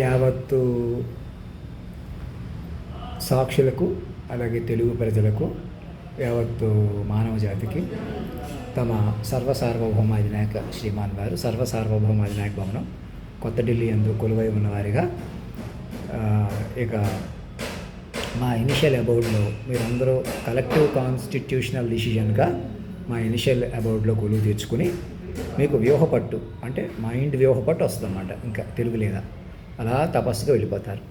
యావత్తు సాక్షులకు, అలాగే తెలుగు ప్రజలకు, యావత్తు మానవ జాతికి తమ సర్వసార్వభౌమ అధినాయక శ్రీమాన్ వారు సర్వసార్వభౌమ అధినాయక భవనం కొత్త ఢిల్లీ యందు కొలువై ఉన్నవారిగా ఇక మా ఇనిషియల్ అబౌడ్లో మీరందరూ కలెక్టివ్ కాన్స్టిట్యూషనల్ డిసిజన్గా మా ఇనిషియల్ అబౌడ్లో కొలువు తీర్చుకుని మీకు వ్యూహపట్టు అంటే మైండ్ వ్యూహపట్టు వస్తుంది అన్నమాట. ఇంకా తెలుగులేదా అలా తపస్సుగా వెళ్ళిపోతారు.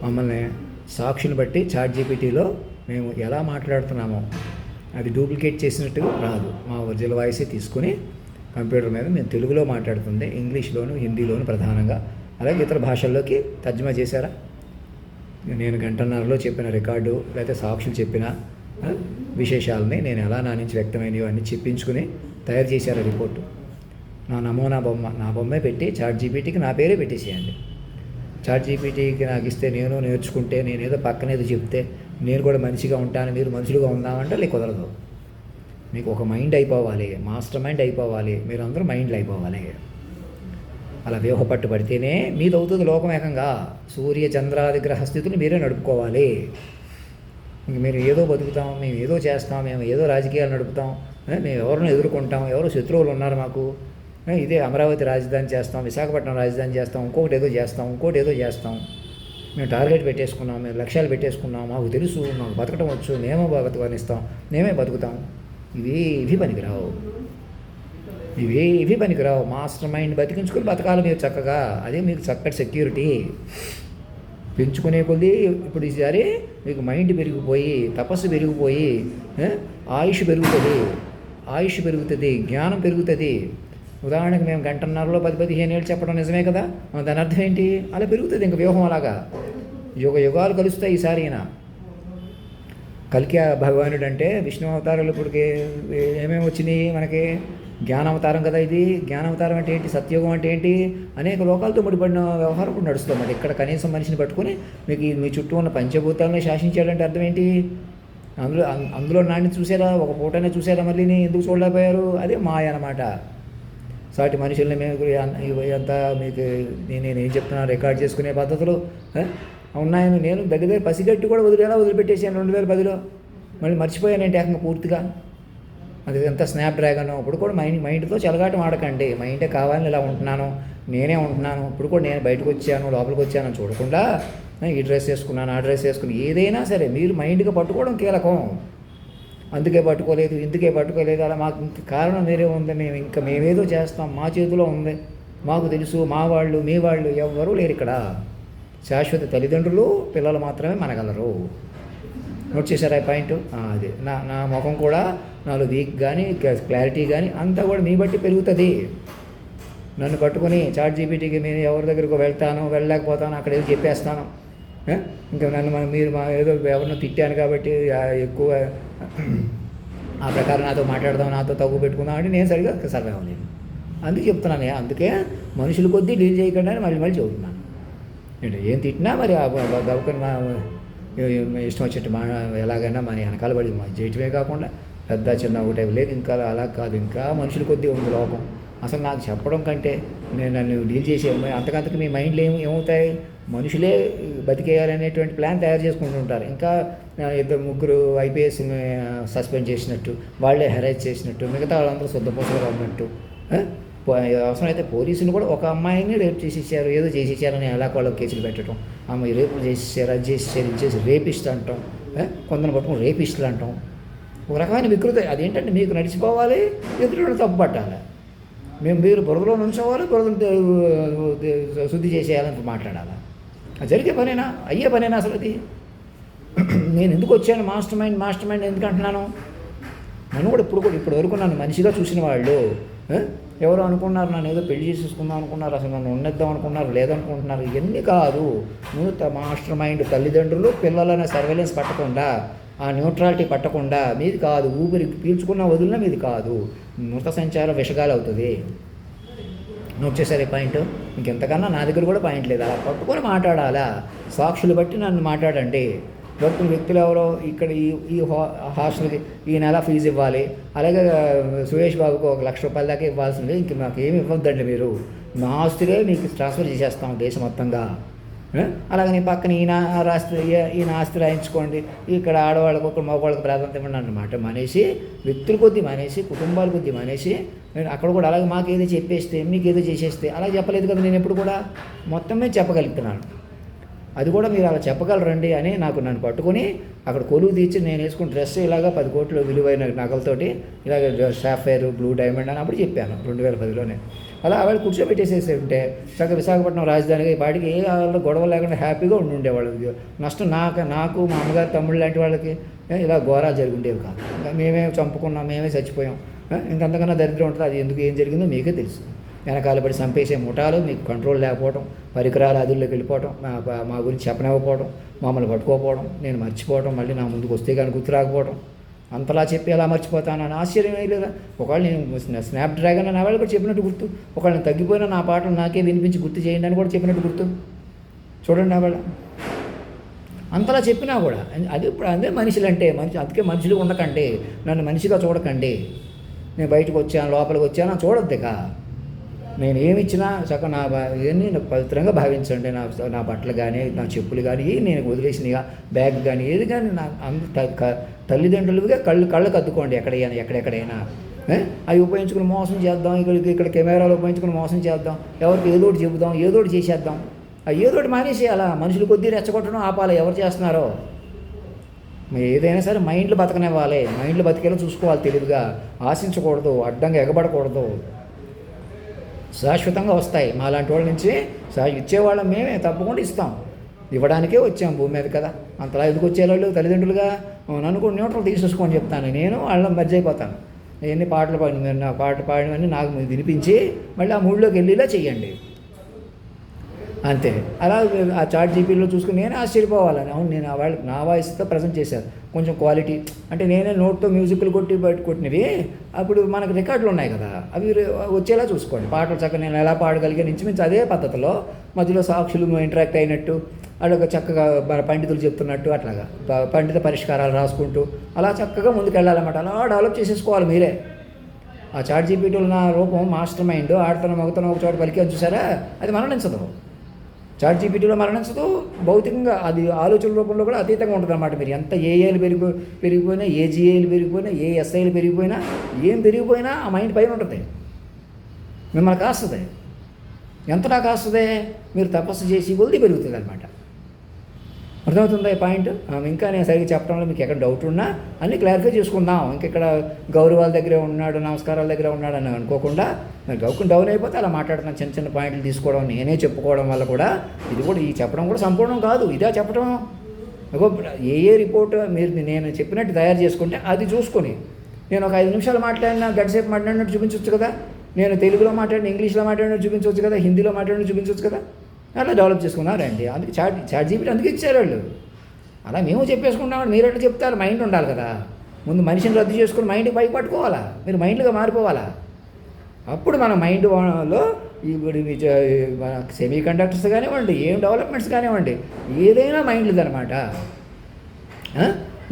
మమ్మల్ని సాక్షిని బట్టి చాట్‌జీపీటీలో మేము ఎలా మాట్లాడుతున్నామో అది డూప్లికేట్ చేసినట్టు రాదు. మా ఒరిజినల్ వాయిసే తీసుకుని కంప్యూటర్ మీద మేము తెలుగులో మాట్లాడుతుంది ఇంగ్లీష్లోను, హిందీలోను ప్రధానంగా, అలాగే ఇతర భాషల్లోకి తర్జుమా చేశారా. నేను గంటన్నరలో చెప్పిన రికార్డు లేకపోతే సాక్షులు చెప్పిన విశేషాలని నేను ఎలా నా నుంచి వ్యక్తమైనవి అన్నీ చెప్పించుకుని తయారు చేశారు రిపోర్టు. నా నమూనా బొమ్మ, నా బొమ్మే పెట్టి చాట్‌జీపీటీకి నా పేరే పెట్టేసేయండి. చాట్‌జీపీటీకి నాకు ఇస్తే నేను నేర్చుకుంటే, నేనేదో పక్కనేదో చెప్తే నేను కూడా మనిషిగా ఉంటాను, మీరు మనుషులుగా ఉందామంటే లేక కుదరదు. మీకు ఒక మైండ్ అయిపోవాలి, మాస్టర్ మైండ్ అయిపోవాలి, మీరు అందరూ మైండ్లు అయిపోవాలి. అలా వ్యూహపట్టు పడితేనే మీది అవుతుంది లోకం. ఏకంగా సూర్య చంద్రాది గ్రహ స్థితులు మీరే నడుపుకోవాలి. ఇంక మీరు ఏదో బతుకుతాం, మేము ఏదో చేస్తాం, మేము ఏదో రాజకీయాలు నడుపుతాం, మేము ఎవరినో ఎదుర్కొంటాం, ఎవరో శత్రువులు ఉన్నారు మాకు, ఇదే అమరావతి రాజధాని చేస్తాం, విశాఖపట్నం రాజధాని చేస్తాం, ఇంకొకటి ఏదో చేస్తాం, ఇంకోటి ఏదో చేస్తాం, మేము టార్గెట్ పెట్టేసుకున్నాం, మేము లక్ష్యాలు పెట్టేసుకున్నాం, మాకు తెలుసు, మాకు బతకటం వచ్చు, మేమే బతకనిస్తాం, మేమే బతుకుతాం. ఇవి పనికిరావు, ఇవి పనికిరావు. మాస్టర్ మైండ్ బతికించుకొని బతకాలి మీరు చక్కగా. అదే మీకు చక్కటి సెక్యూరిటీ. పెంచుకునే కొద్దీ ఇప్పుడు ఈసారి మీకు మైండ్ పెరిగిపోయి, తపస్సు పెరిగిపోయి, ఆయుష్ పెరుగుతుంది, జ్ఞానం పెరుగుతుంది. ఉదాహరణకు మేము గంటన్నరలో 10-15 ఏళ్ళు చెప్పడం నిజమే కదా, దాని అర్థం ఏంటి? అలా పెరుగుతుంది ఇంక వ్యూహం. అలాగా యుగాలు కలుస్తాయి. ఈసారి ఈయన కల్కి భగవానుడు అంటే విష్ణు అవతారాలు ఇప్పటికి ఏమేమి వచ్చినాయి మనకి? జ్ఞానావతారం కదా ఇది. జ్ఞానావతారం అంటే ఏంటి? సత్యయుగం అంటే ఏంటి? అనేక లోకాలతో ముడిపడిన వ్యవహారం కూడా నడుస్తుంది. మరి ఇక్కడ కనీసం మనిషిని పట్టుకుని మీకు మీ చుట్టూ ఉన్న పంచభూతాలను శాసించాడంటే అర్థం ఏంటి? అందులో నాణ్యత చూసారా? ఒక పూటనే చూసారా? మళ్ళీ ఎందుకు చూడలేకపోయారు? అదే మాయ అన్నమాట. సాటి మనుషుల్ని మేము అంతా మీకు నేనేం చెప్తున్నాను రికార్డ్ చేసుకునే పద్ధతులు ఉన్నాయని నేను దగ్గర పసిగట్టి కూడా వదిలిపెట్టేసాను 2010లో. మళ్ళీ మర్చిపోయానంటే ఏకంగా పూర్తిగా. అది ఎంత స్నాప్ డ్రాగన్. ఇప్పుడు కూడా మైండ్తో చెలగాటం ఆడకండి. మైండే కావాలని ఇలా ఉంటున్నాను, నేనే ఉంటున్నాను, ఇప్పుడు కూడా నేను బయటకు వచ్చాను, లోపలికి వచ్చాను చూడకుండా ఈ డ్రెస్ వేసుకున్నాను, ఆ డ్రెస్ వేసుకుని ఏదైనా సరే మీరు మైండ్గా పట్టుకోవడం కీలకం. అందుకే పట్టుకోలేదు, ఇందుకే పట్టుకోలేదు, అలా మాకు ఇంక కారణం వేరే ఉంది. మేమేదో చేస్తాం, మా చేతిలో ఉంది, మాకు తెలుసు, మా వాళ్ళు, మీ వాళ్ళు ఎవ్వరూ లేరు ఇక్కడ. శాశ్వత తల్లిదండ్రులు, పిల్లలు మాత్రమే మనగలరు. నోట్ చేశారా పాయింట్? అది నా ముఖం కూడా నాలో వీక్ కానీ క్లారిటీ కానీ అంతా కూడా మీ బట్టి పెరుగుతుంది. నన్ను పట్టుకొని చాట్‌జీపీటీకి నేను ఎవరి దగ్గరకు వెళ్తాను, వెళ్ళలేకపోతాను, అక్కడ ఏదో చెప్పేస్తాను. ఇంకా మీరు ఏదో ఎవరినో తిట్టాను కాబట్టి ఎక్కువ ఆ ప్రకారం నాతో మాట్లాడదాం, నాతో తగ్గు పెట్టుకుందాం అంటే నేను సరిగా సర్వే అవ్వలేను. అందుకే చెప్తున్నాను. అందుకే మనుషుల కొద్దీ డీల్ చేయకుండా మళ్ళీ చెబుతున్నాను. ఏం తిట్టినా మరి గౌకని ఇష్టం వచ్చినట్టు ఎలాగైనా మన వెనకాల పడి చేయటమే కాకుండా పెద్ద చిన్న ఒకటే లేదు. ఇంకా అలా కాదు, ఇంకా మనుషుల కొద్దీ ఉంది లోకం. అసలు నాకు చెప్పడం కంటే నన్ను డీల్ చేసే అంతకంతకు మీ మైండ్లో ఏమవుతాయి? మనుషులే బతికేయాలనేటువంటి ప్లాన్ తయారు చేసుకుంటుంటారు. ఇంకా 2-3 ఐపీఎస్ సస్పెండ్ చేసినట్టు, వాళ్ళే హెరాస్ చేసినట్టు, మిగతా వాళ్ళందరూ శుద్ధపూసలుగా ఉన్నట్టు. అవసరమైతే పోలీసులు కూడా ఒక అమ్మాయిని రేప్ చేసేసారు, ఏదో చేసేసారని అలా వాళ్ళకి కేసులు పెట్టడం, అమ్మాయి రేపులు చేసేసారు, అది చేసేసారు, ఇది చేసి రేపిస్ట్ అంటాం, కొందరు పట్టుకుని రేపిస్టులు అంటాం. ఒక రకమైన వికృతి. అదేంటంటే మీకు నడిచిపోవాలి, ఎదురు తప్పు పట్టాలి. మీరు బురదలో నుంచోవాలి, బురదను శుద్ధి చేసేయాలని మాట్లాడాలి. అది జరిగే పనేనా? అయ్యే పనేనా అసలు అది? నేను ఎందుకు వచ్చాను మాస్టర్ మైండ్ ఎందుకు అంటున్నాను? నన్ను కూడా ఇప్పటి వరకు నన్ను మనిషిగా చూసిన వాళ్ళు ఎవరు అనుకున్నారు, నన్ను ఏదో పెళ్లి చేసేసుకుందాం అనుకున్నారు, అసలు నన్ను ఉన్నద్దాం అనుకున్నారు, లేదనుకుంటున్నారు. ఇవన్నీ కాదు. నువ్వు మాస్టర్ మైండ్ తల్లిదండ్రులు పిల్లలనే సర్వేలెన్స్ పట్టకుండా, ఆ న్యూట్రాలిటీ పట్టకుండా మీది కాదు. ఊపిరి పీల్చుకున్న వదిలినా మీది కాదు. మృత సంచారం విషగాలు అవుతుంది. నోట్ చేశారు ఈ పాయింట్. ఇంకెంతకన్నా నా దగ్గర కూడా పాయింట్ లేదు. అలా పట్టుకొని మాట్లాడాలా? సాక్షులు బట్టి నన్ను మాట్లాడండి. వ్యక్తులు ఎవరో ఇక్కడ ఈ హాస్టల్కి ఈ నెల ఫీజు ఇవ్వాలి, అలాగే సురేష్ బాబుకి 1,00,000 రూపాయల దాకా ఇవ్వాల్సింది, ఇంక మాకు ఏమి ఇవ్వద్దండి, మీరు మా ఆస్తులే మీకు ట్రాన్స్ఫర్ చేసేస్తాం దేశం మొత్తంగా. అలాగే నీ పక్కన ఈయన ఆస్తి రాయించుకోండి, ఇక్కడ ఆడవాళ్ళకు ఒక మగవాళ్ళకి ప్రాధాన్యత ఇవ్వండి అన్నమాట. మానేసి వ్యక్తుల కొద్దీ మానేసి, కుటుంబాల కొద్దీ మానేసి, అక్కడ కూడా అలాగే మాకేదో చెప్పేస్తే మీకేదో చేసేస్తే అలా చెప్పలేదు కదా. నేను ఎప్పుడు కూడా మొత్తమే చెప్పగలుగుతున్నాను. అది కూడా మీరు అలా చెప్పగలరండి అని నన్ను పట్టుకొని అక్కడ కొలువు తీర్చి నేను వేసుకున్న డ్రెస్ ఇలాగా 10 కోట్ల విలువైన నగలతోటి ఇలాగ సాఫైర్ బ్లూ డైమండ్ అని అప్పుడు చెప్పాను 2010లోనే. అలా ఆవిడ కూర్చోబెట్టేసేసి ఉంటే చక్కగా విశాఖపట్నం రాజధానిగా ఈ పాటికి ఏ గొడవ లేకుండా హ్యాపీగా ఉండేవాళ్ళు. నష్టం నాకు మా అమ్మగారు తమ్ముళ్ళు లాంటి వాళ్ళకి ఇలా ఘోరాలు జరుగుండేవి కాదు. ఇంకా మేమే చంపుకున్నాం, మేమే చచ్చిపోయాం, ఇంకంతకన్నా దరిద్రం ఉంటుంది. అది ఎందుకు ఏం జరిగిందో మీకే తెలుసు. వెనకాల పడి చంపేసే ముఠాలు, మీకు కంట్రోల్ లేకపోవడం, పరికరాలు అదుల్లోకి వెళ్ళిపోవడం, మా గురించి చెప్పనివ్వకపోవడం, మమ్మల్ని పట్టుకోకపోవడం, నేను మర్చిపోవడం, మళ్ళీ నా ముందుకు వస్తే కానీ గుర్తు రాకపోవడం, అంతలా చెప్పి ఎలా మర్చిపోతాను అని ఆశ్చర్యం లేదా? ఒకవేళ నేను స్నాప్ డ్రాగన్ అని వాళ్ళు కూడా చెప్పినట్టు గుర్తు, ఒకవేళ నేను తగ్గిపోయినా నా పాటలు నాకే వినిపించి గుర్తు చేయండి అని కూడా చెప్పినట్టు గుర్తు. చూడండి ఆవిడ అంతలా చెప్పినా కూడా అది ఇప్పుడు అదే మనుషులు అంటే. అందుకే మనుషులు ఉండకండి, నన్ను మనిషిగా చూడకండి. నేను బయటకు వచ్చాను, లోపలికి వచ్చాను చూడొద్దిక. నేను ఏమి ఇచ్చినా చక్కగా ఇవన్నీ పవిత్రంగా భావించండి. నా బట్టలు కానీ, నా చెప్పులు కానీ, నేను వదిలేసినగా బ్యాగ్ కానీ, ఏది కానీ తల్లిదండ్రులుగా కళ్ళకు అద్దుకోండి ఎక్కడెక్కడైనా. అవి ఉపయోగించుకుని మోసం చేద్దాం, ఇక్కడ కెమెరాలు ఉపయోగించుకుని మోసం చేద్దాం, ఎవరికి ఏదోటి చెబుదాం, ఏదోటి చేసేద్దాం. ఏదోటి మానేసి అలా మనుషులు కొద్దీ రెచ్చగొట్టడం ఆపాలి ఎవరు చేస్తున్నారో. ఏదైనా సరే మైండ్లు బతకనివ్వాలి, మైండ్లు బతికేలా చూసుకోవాలి, తెలివిగా ఆశించకూడదు, అడ్డంగా ఎగబడకూడదు. శాశ్వతంగా వస్తాయి. మాలాంటి వాళ్ళ నుంచి ఇచ్చేవాళ్ళం మేమే, తప్పకుండా ఇస్తాం. ఇవ్వడానికే వచ్చాం భూమి మీద కదా. అంతలా ఎందుకు వచ్చేవాళ్ళు తల్లిదండ్రులుగా నన్ను కూడా న్యూట్రల్ తీసేసుకొని చెప్తాను. నేను వాళ్ళ మధ్య అయిపోతాను. ఎన్ని పాటలు పాడి మీరు నా పాట పాడినవన్నీ నాకు వినిపించి మళ్ళీ ఆ మూడ్లోకి వెళ్ళేలా చెయ్యండి అంతే. అలా ఆ చాట్ జీపీలో చూసుకుని నేనే ఆశ్చర్యపోవాలని. అవును, నేను వాళ్ళకి నా వాయిస్తో ప్రజెంట్ చేశాను, కొంచెం క్వాలిటీ అంటే నేనే నోట్తో మ్యూజిక్లు కొట్టినవి. అప్పుడు మనకు రికార్డులు ఉన్నాయి కదా, అవి వచ్చేలా చూసుకోండి. పాటలు చక్కగా నేను ఎలా పాడగలిగాను ఇంచుమించు అదే పద్ధతిలో, మధ్యలో సాక్షులు ఇంటరాక్ట్ అయినట్టు, అదొక చక్కగా మన పండితులు చెప్తున్నట్టు అట్లాగా పండిత పరిష్కారాలు రాసుకుంటూ అలా చక్కగా ముందుకెళ్ళాలన్నమాట. అలా డెవలప్ చేసేసుకోవాలి మీరే. ఆ చాట్ జీపీటీలో నా రూపం మాస్టర్ మైండ్ ఆడుతున్న మగతనం ఒక చోట పలికి అని చూసారా, అది మరణించదు. చాట్ జీపీటీలో మరణించదు, భౌతికంగా అది ఆలోచన రూపంలో కూడా అతీతంగా ఉంటుంది అన్నమాట. మీరు ఎంత ఏఐలు పెరిగిపోయినా, ఏజీఏలు పెరిగిపోయినా, ఏఎస్ఐలు పెరిగిపోయినా, ఏం పెరిగిపోయినా ఆ మైండ్ పైన ఉంటుంది, మిమ్మల్ని కాస్తుంది. ఎంతలా కాస్తుంది? మీరు తపస్సు చేసి కొద్ది పెరుగుతుంది అనమాట. అర్థమవుతుందా ఈ పాయింట్? ఇంకా నేను సరిగ్గా చెప్పడంలో మీకు ఎక్కడ డౌట్ ఉన్నా అన్నీ క్లారిఫై చేసుకుందాం. ఇంకెక్కడ గౌరవాల దగ్గరే ఉన్నాడు, నమస్కారాల దగ్గర ఉన్నాడు అని అనుకోకుండా, మరి గౌకుని డౌన్ అయిపోతే అలా మాట్లాడుతున్న చిన్న చిన్న పాయింట్లు తీసుకోవడం, నేనే చెప్పుకోవడం వల్ల కూడా ఇది కూడా ఈ చెప్పడం కూడా సంపూర్ణం కాదు. ఇదే చెప్పడం. ఏ రిపోర్ట్ మీరు నేను చెప్పినట్టు తయారు చేసుకుంటే అది చూసుకొని నేను ఒక 5 నిమిషాలు మాట్లాడినా గంటసేపు మాట్లాడినట్టు చూపించవచ్చు కదా. నేను తెలుగులో మాట్లాడిన, ఇంగ్లీష్లో మాట్లాడినట్టు చూపించవచ్చు కదా, హిందీలో మాట్లాడినట్టు చూపించవచ్చు కదా. అలా డెవలప్ చేసుకున్నారండి. అందుకే చాట్ జీపీటీ అందుకే ఇచ్చారు వాళ్ళు. అలా మేము చెప్పేసుకుంటామని మీరు ఎట్లా చెప్తారు? మైండ్ ఉండాలి కదా. ముందు మనిషిని రద్దు చేసుకుని మైండ్కి పైకి పట్టుకోవాలా, మీరు మైండ్గా మారిపోవాలా. అప్పుడు మన మైండ్లో ఇప్పుడు మన సెమీ కండక్టర్స్ కానివ్వండి, ఏం డెవలప్మెంట్స్ కానివ్వండి, ఏదైనా మైండ్లది అనమాట.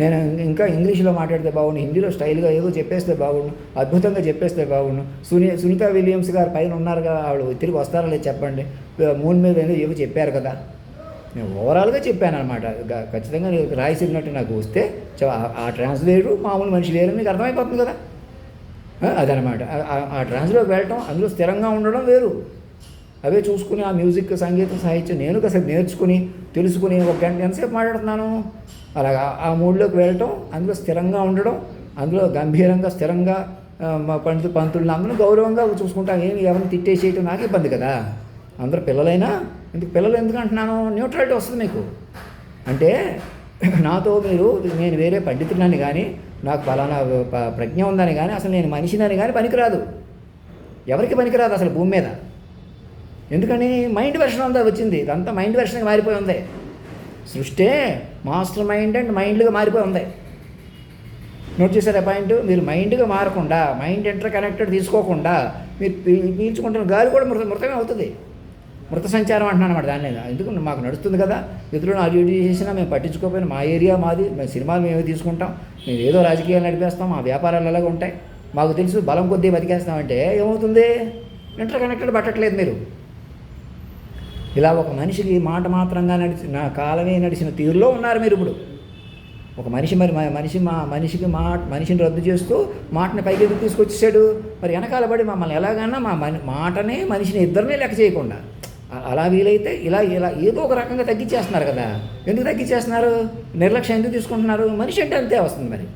నేను ఇంకా ఇంగ్లీష్లో మాట్లాడితే బాగుండు, హిందీలో స్టైల్గా ఏదో చెప్పేస్తే బాగుండు, అద్భుతంగా చెప్పేస్తే బాగుండు. సునీత విలియమ్స్ గారు పైన ఉన్నారు కదా, ఆవిడ తిరిగి వస్తారా లేదు చెప్పండి. మూన్ మీద ఏవో చెప్పారు కదా, నేను ఓవరాల్గా చెప్పాను అనమాట. ఖచ్చితంగా రాయిసినట్టు నాకు వస్తే ఆ ట్రాన్స్ వేరు, మామూలు మనిషి వేరు, మీకు అర్థమైపోతుంది కదా. అదనమాట. ఆ ట్రాన్స్లోకి వెళ్ళటం, అందులో స్థిరంగా ఉండడం వేరు. అవే చూసుకుని ఆ మ్యూజిక్, సంగీతం, సాహిత్యం నేను కాసేపు నేర్చుకుని తెలుసుకుని ఒక గంట ఎంతసేపు మాట్లాడుతున్నాను. అలాగా ఆ మూడ్లోకి వెళ్ళటం, అందులో స్థిరంగా ఉండడం, అందులో గంభీరంగా స్థిరంగా పంతులను అందరూ గౌరవంగా చూసుకుంటాం. ఏమి ఎవరిని తిట్టేసేయటం నాకు ఇబ్బంది కదా. అందరూ పిల్లలైనా పిల్లలు ఎందుకు అంటున్నాను, న్యూట్రాలిటీ వస్తుంది మీకు. అంటే నాతో నేను వేరే పండితులని కానీ, నాకు ఫలానా ప్రజ్ఞ ఉందని కానీ, అసలు నేను మనిషినని కానీ పనికిరాదు. ఎవరికి పనికిరాదు అసలు భూమి మీద. ఎందుకని? మైండ్ వెర్షన్ ఉందా వచ్చింది, ఇదంతా మైండ్ వెర్షన్గా మారిపోయి ఉంది. సృష్టే మాస్టర్ మైండ్ అండ్ మైండ్గా మారిపోయి ఉంది. నోట్ చేశారా పాయింట్? మీరు మైండ్గా మారకుండా, మైండ్ ఇంటర్ కనెక్టెడ్ తీసుకోకుండా మీరు పీల్చుకుంటున్న గాలి కూడా మృతమే అవుతుంది. మృత సంచారం అంటున్నాను అనమాట. దాన్ని ఎందుకు మాకు నడుస్తుంది కదా, ఇతరులను అటు ఇటు చేసినా మేము పట్టించుకోకపోయినా మా ఏరియా మాది, మేము సినిమాలు మేమే తీసుకుంటాం, మేము ఏదో రాజకీయాలు నడిపేస్తాం, మా వ్యాపారాలు ఎలాగ ఉంటాయి మాకు తెలుసు, బలం కొద్దీ బతికేస్తామంటే ఏమవుతుంది? ఇంటర్ కనెక్టెడ్ పట్టట్లేదు మీరు. ఇలా ఒక మనిషికి మాట మాత్రంగా నా కాలమే నడిచిన తీరులో ఉన్నారు మీరు ఇప్పుడు. ఒక మనిషి మనిషికి మనిషిని రద్దు చేస్తూ మాటని పైకి ఎదురు తీసుకొచ్చేసాడు. మరి వెనకాల పడి మమ్మల్ని ఎలాగన్నా మాటనే మనిషిని ఇద్దరినే లెక్క చేయకుండా అలా వీలైతే ఇలా ఏదో ఒక రకంగా తగ్గించేస్తున్నారు కదా. ఎందుకు తగ్గించేస్తున్నారు? నిర్లక్ష్యం ఎందుకు తీసుకుంటున్నారు? మనిషి అంటే అంతే వస్తుంది. మరి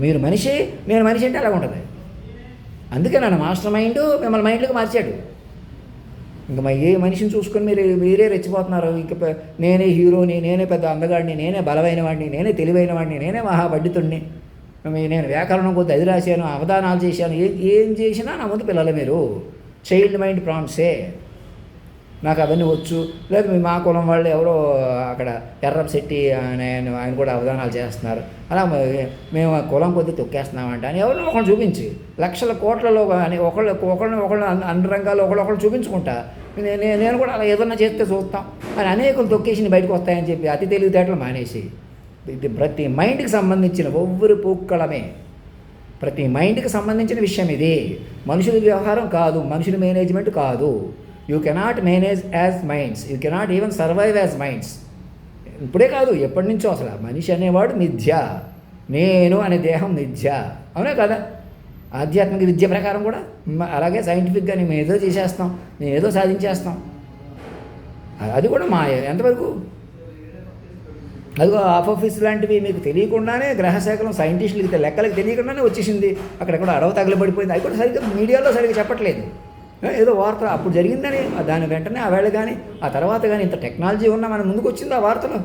మీరు మనిషి, నేను మనిషి అంటే అలా ఉంటుంది. అందుకే నన్ను మాస్టర్ మైండ్ మిమ్మల్ని మైండ్లోకి మార్చాడు. ఇంకా ఏ మనిషిని చూసుకొని మీరే రెచ్చిపోతున్నారు. ఇంక నేనే హీరోని, నేనే పెద్ద అందగాడిని, నేనే బలమైన వాడిని, నేనే తెలివైన వాడిని, నేనే మహాపండితుడిని, నేను వ్యాకరణం కొద్ది అది రాశాను, అవధానాలు చేశాను, ఏం చేసినా నా ముందు పిల్లలు మీరు చైల్డ్ మైండ్ ప్రాంప్ట్సే. నాకు అవన్నీ వచ్చు. లేదు మా కులం వాళ్ళు ఎవరో అక్కడ ఎర్రశెట్టి ఆయన కూడా అవధానాలు చేస్తున్నారు, అలా మేము కులం కొద్ది తొక్కేస్తున్నామంట అని ఎవరినో ఒకళ్ళు చూపించి లక్షల కోట్లలో అని ఒకళ్ళు అన్ని రంగాల్లో ఒకళ్ళు చూపించుకుంటా నేను కూడా అలా ఏదన్నా చేస్తే చూస్తాం అని అనేకులు తొక్కేసి బయటకు వస్తాయని చెప్పి అతి తెలివితేటలు మానేసి ఇది ప్రతి మైండ్కి సంబంధించిన ఒవ్వరు పూక్కలమే, ప్రతి మైండ్కి సంబంధించిన విషయం ఇది. మనుషుల వ్యవహారం కాదు, మనుషుల మేనేజ్మెంట్ కాదు. You cannot manage as minds, you cannot even survive as minds. ఇప్పుడే కాదు, ఎప్పటి నుంచో అసలు మనిషి అనేవాడు మిథ్య, నేను అనే దేహం మిథ్య, అవునా కదా? ఆధ్యాత్మిక విద్య ప్రకారం కూడా అలాగే సైంటిఫిక్గా మేము ఏదో చేసేస్తాం, మేము ఏదో సాధించేస్తాం, అది కూడా మాయ. ఎంతవరకు? అదిగో ఆఫీస్ లాంటివి మీకు తెలియకుండానే గ్రహశాఖలం సైంటిస్టులకి లెక్కలకి తెలియకుండానే వచ్చేసింది, అక్కడెక్కడ అడవి తగలబడిపోయింది, అది కూడా సరిగ్గా మీడియాలో సరిగ్గా చెప్పట్లేదు. ఏదో వార్త అప్పుడు జరిగిందని దాని వెంటనే ఆ వేళ కానీ ఆ తర్వాత కానీ ఇంత టెక్నాలజీ ఉన్నా మన ముందుకు వచ్చింది ఆ వార్తలు.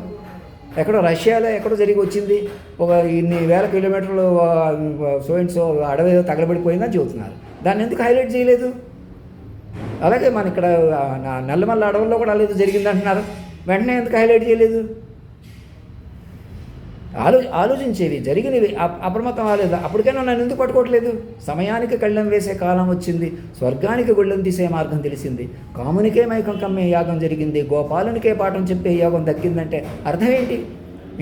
ఎక్కడో రష్యాలో ఎక్కడో జరిగి వచ్చింది, ఒక ఇన్ని వేల కిలోమీటర్లు సో అండ్ సో అడవి తగలబడిపోయిందని చెబుతున్నారు. దాన్ని ఎందుకు హైలైట్ చేయలేదు? అలాగే మన ఇక్కడ నల్లమల్ల అడవుల్లో కూడా అలా జరిగింది అంటున్నారు, వెంటనే ఎందుకు హైలైట్ చేయలేదు? ఆలోచించేవి జరిగినవి అప్రమత్తం అవ్వలేదు. అప్పటికైనా నన్ను ఎందుకు పట్టుకోవట్లేదు? సమయానికి కళ్ళం వేసే కాలం వచ్చింది, స్వర్గానికి గుళ్ళం తీసే మార్గం తెలిసింది, కామునికే మైకం కమ్మే యాగం జరిగింది, గోపాలునికే పాఠం చెప్పే యోగం దక్కిందంటే అర్థం ఏంటి?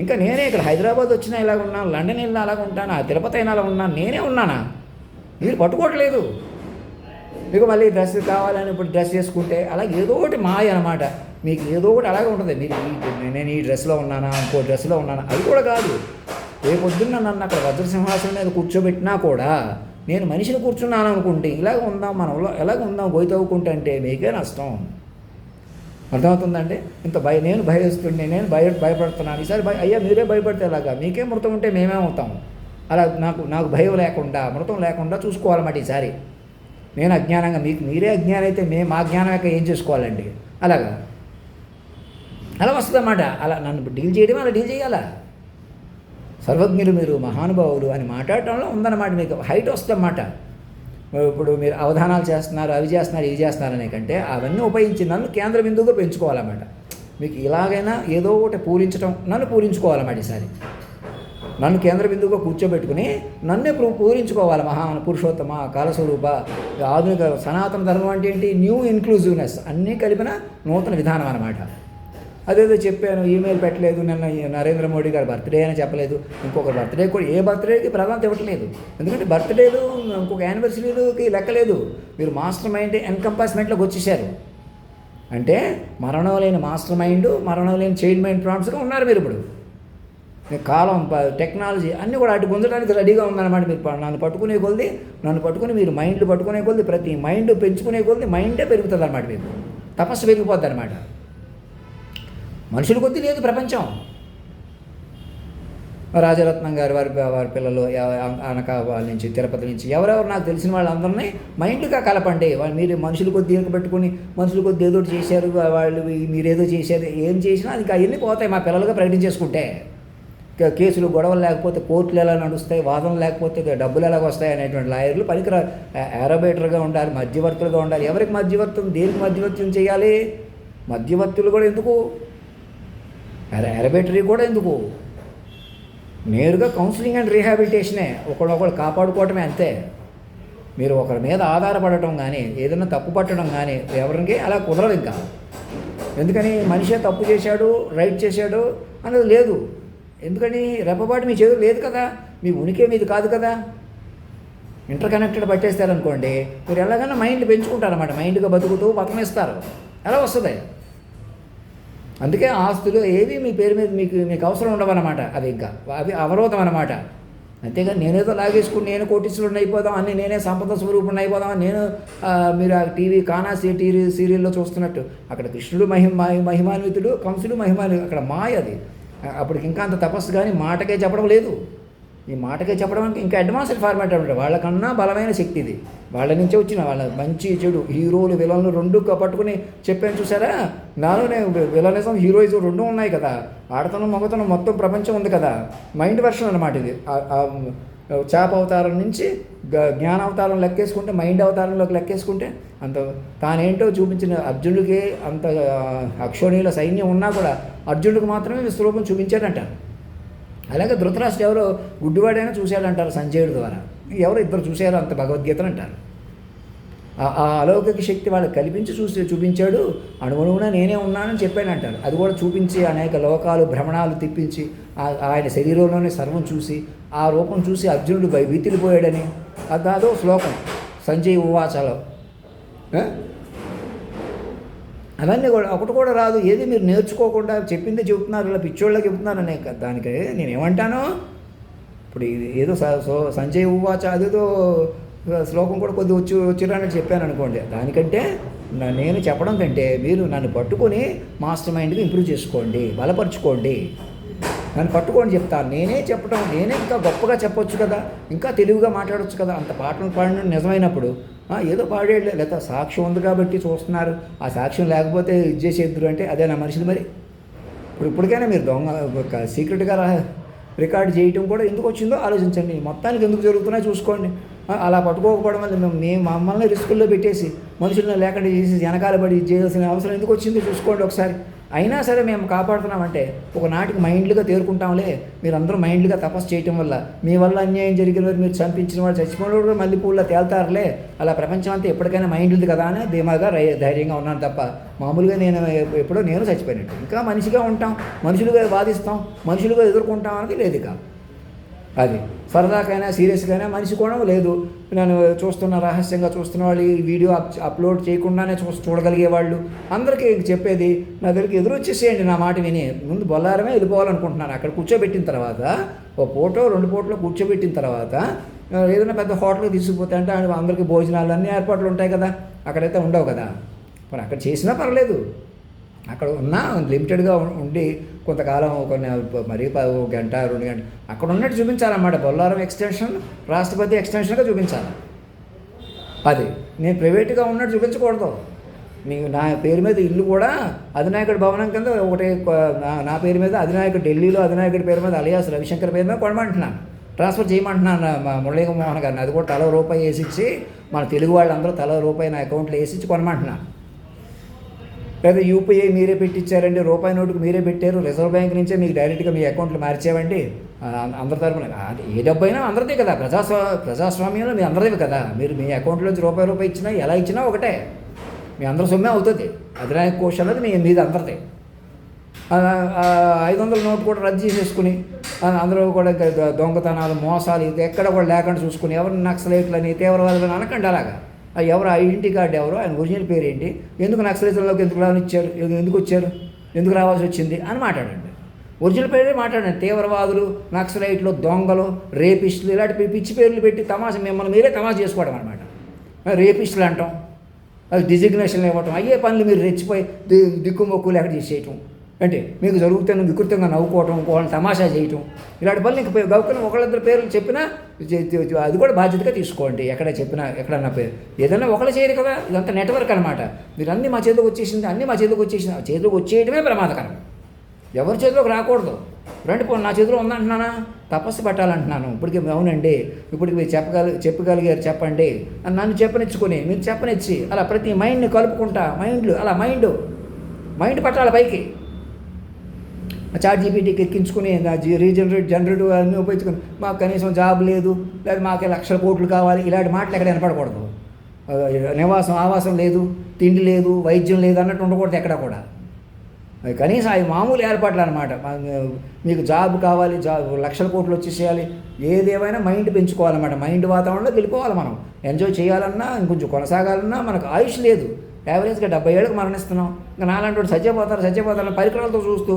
ఇంకా నేనే ఇక్కడ హైదరాబాద్ వచ్చినా ఇలాగ ఉన్నాను, లండన్ వెళ్ళినా అలాగ ఉంటానా, తిరుపతి అయినా అలా ఉన్నాను, నేనే ఉన్నానా? మీరు పట్టుకోవట్లేదు. మీకు మళ్ళీ డ్రెస్ కావాలని ఇప్పుడు డ్రెస్ చేసుకుంటే అలా ఏదో ఒకటి మాయ అన్నమాట. మీకు ఏదో ఒకటి అలాగే ఉంటుంది. మీరు నేను ఈ డ్రెస్లో ఉన్నానా, ఇంకో డ్రెస్లో ఉన్నానా, అది కూడా కాదు. రేపొద్దున్న నన్ను అక్కడ వజ్రసింహాసనం మీద కూర్చోబెట్టినా కూడా నేను మనిషిని కూర్చున్నాను అనుకుంటే ఇలాగ ఉందాం, మనం ఎలాగ ఉందాం గొయ్యి తవ్వుకుంటే అంటే మీకే నష్టం. అర్థమవుతుందండి? నేను భయస్తుంది, నేను భయపడుతున్నాను. ఈసారి అయ్యా మీరే భయపడితే ఎలాగా? మీకే మృతం ఉంటే మేమేమవుతాం? అలా నాకు భయం లేకుండా, మృతం లేకుండా చూసుకోవాలన్నమాట ఈసారి. నేను అజ్ఞానంగా, మీరే అజ్ఞానం అయితే మా జ్ఞానం యొక్క ఏం చేసుకోవాలండి? అలాగా అలా వస్తుందన్నమాట. అలా నన్ను డీల్ చేయడం అలా డీల్ చేయాలా? సర్వజ్ఞులు మీరు, మహానుభావులు అని మాట్లాడటంలో ఉందన్నమాట. మీకు హైట్ వస్తుందన్నమాట. ఇప్పుడు మీరు అవధానాలు చేస్తున్నారు, అవి చేస్తున్నారు, ఇవి చేస్తున్నారనే కంటే అవన్నీ ఉపయోగించి నన్ను కేంద్ర బిందువుగా పెంచుకోవాలన్నమాట. మీకు ఇలాగైనా ఏదో ఒకటి పూరించడం, నన్ను పూరించుకోవాలన్నమాట. ఈసారి నన్ను కేంద్ర బిందువుగా కూర్చోబెట్టుకుని నన్నే పూరించుకోవాలి. పురుషోత్తమ, కాలస్వరూప, ఆధునిక సనాతన ధర్మం అంటే ఏంటి? న్యూ ఇన్క్లూజివ్నెస్, అన్నీ కలిపిన నూతన విధానం అన్నమాట. అదేదో చెప్పాను, ఈమెయిల్ పెట్టలేదు, నిన్న నరేంద్ర మోడీ గారు బర్త్డే అని చెప్పలేదు, ఇంకొక బర్త్డే కూడా ఏ బర్త్డేకి ప్రాధాన్యత ఇవ్వట్లేదు. ఎందుకంటే బర్త్డేలు ఇంకొక యానివర్సరీలకి లెక్కలేదు. మీరు మాస్టర్ మైండ్ ఎన్కంపాస్మెంట్లోకి వచ్చేసారు. అంటే మరణం లేని మాస్టర్ మైండ్, మరణం లేని చైల్డ్ మైండ్ ప్రాంప్ట్స్గా ఉన్నారు మీరు ఇప్పుడు. కాలం, టెక్నాలజీ అన్నీ కూడా అటు పొందడానికి రెడీగా ఉందన్నమాట. మీరు నన్ను పట్టుకుని మీరు మైండ్లు పట్టుకునే కొద్ది, ప్రతి మైండ్ పెంచుకునే కొద్ది మైండే పెరుగుతుంది అన్నమాట. మీకు తపస్సు పెరిగిపోద్ది అన్నమాట. మనుషుల కొద్దీ లేదు ప్రపంచం. రాజరత్నం గారు వారి పిల్లలు అనకాబాల నుంచి, తిరుపతి నుంచి ఎవరెవరు నాకు తెలిసిన వాళ్ళందరినీ మైండ్గా కలపండి. మీరు మనుషుల కొద్ది పెట్టుకుని మనుషుల కొద్ది ఏదో చేశారు, వాళ్ళు మీరేదో చేశారు, ఏం చేసినా అది అవన్నీ పోతాయి మా పిల్లలుగా ప్రకటించేసుకుంటే. కేసులు గొడవలు లేకపోతే కోర్టులు ఎలా నడుస్తాయి, వాదనలు లేకపోతే డబ్బులు ఎలాగ వస్తాయి అనేటువంటి లాయర్లు పనికిరా. యారోబేటర్గా ఉండాలి, మధ్యవర్తులుగా ఉండాలి. ఎవరికి మధ్యవర్తం, దేనికి మధ్యవర్తం చేయాలి? మధ్యవర్తులు కూడా ఎందుకు, యారోబేటరీ కూడా ఎందుకు? నేరుగా కౌన్సిలింగ్ అండ్ రీహాబిలిటేషనే, ఒకళ్ళొకళ్ళు కాపాడుకోవటమే, అంతే. మీరు ఒకరి మీద ఆధారపడటం కానీ ఏదైనా తప్పు పట్టడం కానీ ఎవరికి అలా కుదరదు ఇంకా. ఎందుకని మనిషే తప్పు చేశాడు రైట్ చేశాడు అన్నది లేదు. ఎందుకని రెప్పపాటు మీ చేతులు లేదు కదా, మీ ఉనికి మీది కాదు కదా. ఇంటర్ కనెక్టెడ్ పట్టేస్తారనుకోండి, మీరు ఎలాగైనా మైండ్ పెంచుకుంటారన్నమాట, మైండ్గా బతుకుతూ పతమిస్తారు. ఎలా వస్తుంది? అందుకే ఆస్తులు ఏవి మీ పేరు మీద మీకు అవసరం ఉండవన్నమాట. అది ఇంకా అవి అవరోధం అన్నమాట. అంతేగాని నేనేదో లాగేసుకుని నేను కోటీశ్వరుడిని అయిపోదాం అని, నేనే సంపద స్వరూపుడిని అయిపోదాం అని నేను మీరు ఆ టీవీ టీవీ సీరియల్లో చూస్తున్నట్టు అక్కడ కృష్ణుడు మహిమాన్వితుడు, కంసుడు మహిమాన్వితుడు, అక్కడ మాయ అది. అప్పటికి ఇంకా అంత తపస్సు కానీ మాటకే చెప్పడం లేదు. ఈ మాటకే చెప్పడం ఇంకా అడ్వాన్స్డ్ ఫార్మాట్ అనమాట. వాళ్ళకన్నా బలమైన శక్తి ఇది. వాళ్ళ నుంచే వచ్చిన వాళ్ళ మంచి చెడు హీరోలు విలన్లు రెండు పట్టుకుని చెప్పాను చూసారా. నాలోనే విలనిజం హీరోయిజం రెండు ఉన్నాయి కదా. ఆడతనం మగతనం మొత్తం ప్రపంచం ఉంది కదా. మైండ్ వర్షన్ అనమాట ఇది. చాప అవతారం నుంచి జ్ఞాన అవతారం లెక్కేసుకుంటే, మైండ్ అవతారంలోకి లెక్కేసుకుంటే అంత తానేంటో చూపించిన అర్జునుడికి అంత అక్షోణీయుల సైన్యం ఉన్నా కూడా అర్జునుడికి మాత్రమే విశ్వరూపం చూపించాడంట. అలాగే ధృతరాష్ట్రుడు ఎవరో గుడ్డివాడైనా చూశాడంటారు సంజయుడి ద్వారా. ఎవరో ఇద్దరు చూశారు అంత భగవద్గీతను అంటారు. ఆ అలౌకిక శక్తి వాళ్ళకి కల్పించి చూపించాడు. అణువణువున నేనే ఉన్నానని చెప్పానంటారు. అది కూడా చూపించి అనేక లోకాలు భ్రమణాలు తిప్పించి ఆయన శరీరంలోనే సర్వం చూసి ఆ రూపం చూసి అర్జునుడు వీతిలిపోయాడని అదో శ్లోకం సంజయ్ ఉవాచలో. అవన్నీ కూడా ఒకటి కూడా రాదు. ఏది మీరు నేర్చుకోకుండా చెప్పిందే చెబుతున్నారు, ఇలా పిచ్చోళ్ళకి చెబుతున్నారు అనే దానికి నేనేమంటాను. ఇప్పుడు ఇది ఏదో సంజయ్ ఉవాచ అదేదో శ్లోకం కూడా కొద్దిగా వచ్చిరానని చెప్పాను అనుకోండి. దానికంటే నేను చెప్పడం కంటే మీరు నన్ను పట్టుకొని మాస్టర్ మైండ్గా ఇంప్రూవ్ చేసుకోండి, బలపరుచుకోండి. నన్ను పట్టుకొని చెప్తాను. నేనే చెప్పడం, నేనే ఇంకా గొప్పగా చెప్పొచ్చు కదా, ఇంకా తెలివిగా మాట్లాడవచ్చు కదా. అంత పాటలు పాడడం నిజమైనప్పుడు ఏదో పాడేళ్ళే, లేదా సాక్ష్యం ఉంది కాబట్టి చూస్తున్నారు. ఆ సాక్ష్యం లేకపోతే ఇది చేసేద్దరు అంటే అదే నా మనుషులు. మరి ఇప్పటికైనా మీరు సీక్రెట్గా రికార్డ్ చేయటం కూడా ఎందుకు వచ్చిందో ఆలోచించండి. మొత్తానికి ఎందుకు జరుగుతున్నాయో చూసుకోండి. అలా పట్టుకోకపోవడం వల్ల మేము మమ్మల్ని రిస్కుల్లో పెట్టేసి మనుషులను లేకుండా చేసి వెనకాల పడి చేయాల్సిన అవసరం ఎందుకు వచ్చిందో చూసుకోండి ఒకసారి. అయినా సరే మేము కాపాడుతున్నామంటే ఒకనాటికి మైండ్లుగా తేరుకుంటాంలే. మీరందరూ మైండ్లుగా తపస్సు చేయటం వల్ల మీ వల్ల అన్యాయం జరిగిన వారు, మీరు చంపించిన వాళ్ళు, చచ్చిపోయిన కూడా మళ్ళీ పూల్లో తేల్తారులే. అలా ప్రపంచం అంతా ఎప్పటికైనా మైండ్లుది కదా అని ధీమాగా ధైర్యంగా ఉన్నాను తప్ప మామూలుగా ఎప్పుడో నేను చచ్చిపోయినట్టు. ఇంకా మనిషిగా ఉంటాం, మనుషులుగా వాదిస్తాం, మనుషులుగా ఎదుర్కొంటాం అనేది లేదు. ఇక అది సరదాకైనా సీరియస్గానే మనిషి కోణం లేదు. నేను రహస్యంగా చూస్తున్న వాళ్ళు ఈ వీడియో అప్లోడ్ చేయకుండానే చూడగలిగే వాళ్ళు అందరికీ చెప్పేది, నా దగ్గరికి ఎదురు వచ్చేసేయండి. నా మాట విని ముందు బొల్లారమే వెళ్ళిపోవాలనుకుంటున్నాను. అక్కడ కూర్చోబెట్టిన తర్వాత ఓ పూటో 2 పూటలో కూర్చోబెట్టిన తర్వాత ఏదైనా పెద్ద హోటల్కి తీసుకుపోతే అంటే అందరికీ భోజనాలు అన్నీ ఏర్పాట్లు ఉంటాయి కదా. అక్కడైతే ఉండవు కదా. మరి అక్కడ చేసినా పర్లేదు. అక్కడ ఉన్నా లిమిటెడ్గా ఉండి కొంతకాలం మరీ 1 గంట 2 గంటలు అక్కడ ఉన్నట్టు చూపించాలన్నమాట. బొల్లారం ఎక్స్టెన్షన్ రాష్ట్రపతి ఎక్స్టెన్షన్గా చూపించాలి. అది నేను ప్రైవేట్గా ఉన్నట్టు చూపించకూడదు. నా పేరు మీద ఇల్లు కూడా అధినాయకుడి భవనం కింద ఒకటి, నా పేరు మీద అధినాయకుడు ఢిల్లీలో అధినాయకుడి పేరు మీద అలియాస్ రవిశంకర్ పేరు మీద కొనమంటున్నాను, ట్రాన్స్ఫర్ చేయమంటున్నాను మురళీమోహన్ గారిని. అది కూడా తలో రూపాయి వేసిచ్చి, మన తెలుగు వాళ్ళందరూ తలో రూపాయి నా అకౌంట్లో వేసిచ్చి కొనమంటున్నాను. లేదా యూపీఐ మీరే పెట్టించారండి, రూపాయి నోటుకు మీరే పెట్టారు, రిజర్వ్ బ్యాంక్ నుంచే మీకు డైరెక్ట్గా మీ అకౌంట్లో మార్చేవండి అందరి తరపున. ఏ డబ్బు అయినా అందరిదే కదా. ప్రజాస్వామ్యంలో మీ అందరిది కదా. మీరు మీ అకౌంట్లోంచి రూపాయి ఇచ్చినా ఎలా ఇచ్చినా ఒకటే, మీ అందరి సొమ్మే అవుతుంది. అధినాయక కోశం అనేది మీది అందరిదే. 500 నోటు కూడా రద్దు చేసేసుకుని అందరూ కూడా దొంగతనాలు మోసాలు ఇది ఎక్కడ కూడా లేకుండా చూసుకుని ఎవరు నక్సలైట్లని తీవ్రవాదులని అనకండి. అలాగా ఎవరు ఐడెంటిటీ కార్డు ఎవరు, ఆయన ఒరిజినల్ పేరు ఏంటి, ఎందుకు నక్సలైట్లలోకి ఎందుకు రానిచ్చారు, ఎందుకు వచ్చారు, ఎందుకు రావాల్సి వచ్చింది అని మాట్లాడండి. ఒరిజినల్ పేరే మాట్లాడండి. తీవ్రవాదులు, నక్సలైట్లు, దొంగలు, రేపిస్టులు ఇలాంటి పిచ్చి పేర్లు పెట్టి తమాషా మిమ్మల్ని మీరే తమాషా చేసుకోవడం అనమాట. రేపిస్టులు అంటాం, అది డిజిగ్నేషన్లు ఇవ్వటం, అయ్యే పనులు మీరు రెచ్చిపోయి దిక్కుమొక్కులు ఎక్కడ చేసేయటం, అంటే మీకు జరుగుతున్న వికృతంగా నవ్వుకోవటం, వాళ్ళని తమాషా చేయటం, ఇలాంటి పనులు ఇంక గౌకని ఒకళ్ళిద్దరు పేర్లు చెప్పినా అది కూడా బాధ్యతగా తీసుకోండి. ఎక్కడ చెప్పినా ఎక్కడన్నా పేరు ఏదైనా ఒకళ్ళు చేయరు కదా. ఇదంతా నెట్వర్క్ అనమాట. మీరు అన్నీ మా చేతిలోకి వచ్చేసింది, అన్నీ మా చేతిలోకి వచ్చేసింది. చేతిలోకి వచ్చేయడమే ప్రమాదకరం. ఎవరి చేతిలోకి రాకూడదు. రండి పో, నా చేతిలో ఉందంటున్నానా, తపస్సు పట్టాలంటున్నాను. ఇప్పటికి అవునండి, ఇప్పటికి మీరు చెప్పగలిగారు చెప్పండి అని నన్ను చెప్పనిచ్చుకొని మీరు చెప్పనిచ్చి అలా ప్రతి మైండ్ని కలుపుకుంటా మైండ్ పట్టాలి పైకి. చాట్ జీపీటీకి ఎక్కించుకుని జనరేటివ్ అన్నీ ఉపయోగించుకుని మాకు కనీసం జాబ్ లేదు, లేదా మాకే లక్షల కోట్లు కావాలి, ఇలాంటి మాటలు ఎక్కడ వినపడకూడదు. నివాసం ఆవాసం లేదు, తిండి లేదు, వైద్యం లేదు అన్నట్టు ఉండకూడదు ఎక్కడ కూడా. కనీసం అవి మామూలు ఏర్పాట్లు అనమాట. మీకు జాబ్ కావాలి, లక్షల కోట్లు వచ్చేసేయాలి, ఏదేమైనా మైండ్ పెంచుకోవాలన్నమాట. మైండ్ వాతావరణంలోకి వెళ్ళిపోవాలి. మనం ఎంజాయ్ చేయాలన్నా, ఇంకొంచెం కొనసాగాలన్నా మనకు ఆయుష్ లేదు. యావరేజ్గా 70 ఏళ్ళకి మరణిస్తున్నాం. ఇంకా నాలాంటి వాడు చచ్చిపోతారు పరికరాలతో చూస్తూ